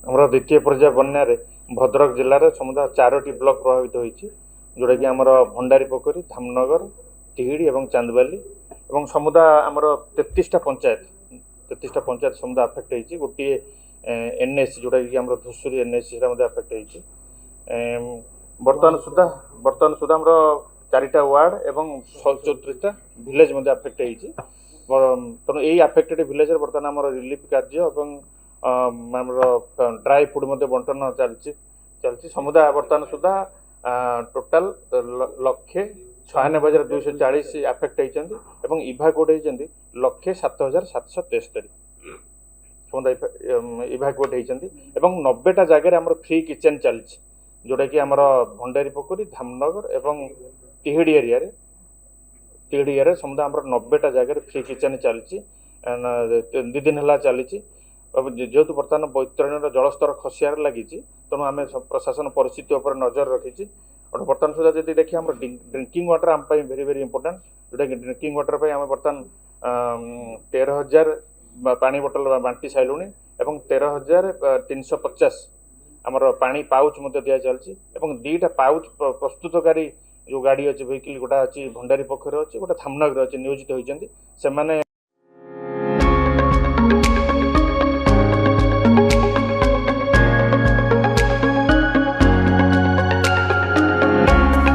आमर द्वितीय पर्याय बन्यारे भद्रक जिले में समुदाय 4टी ब्लॉक प्रभावित होती जोटा कि आमर भंडारी पोखरी धामनगर तिहिड़ी और चांदबाली और समुदाय आमर 33टा पंचायत समुदाय आफेक्ट होती गोटे एनएस जोटा कि आमर धुसुरी एनएस आफेक्ट होती बर्तमान सुधा आमर 4टा वार्ड और 34टा विलेज आफेक्ट होती तेणु यही आफेक्टेड विलेज बर्तमान आमर रिलीफ कार्य और ड्राई फुड बंटन चलती समुदाय बर्तमान सुधा टोटाल 1,96,240 आफेक्ट होती इभाकुएट होती 1,07,773 समुदाय इभाकुएट होती 90टा जगह आमर फ्री किचेन चलती जोटा कि आमर भंडारी पोखरी धामनगर और तिहिड़ी एरिया समुदाय आमर 90टा जगह फ्री किचेन चलती 2 दिन है चली जेहेतु बर्तमान बैतरणी जलस्तर खसियार लगी तेणु आम प्रशासन परिस्थिति उपर नजर रखी बर्तमान सुधा जब देखिए आम ड्रिंकिंग वाटर आम वेरी वेरी इंपोर्टेंट जोटा कि ड्रिंकिंग वाटर पर आम बर्तमान 13,000 पानी बोतल बांटी सारूँ और 13,350 आमर पानी पाउच दि चलती 2टा पाउच प्रस्तुतकारी जो गाड़ी अच्छी वेहिकल गोटा अच्छी भंडारी पोखरी अच्छी गोटे धामनगर अच्छी नियोजित होती से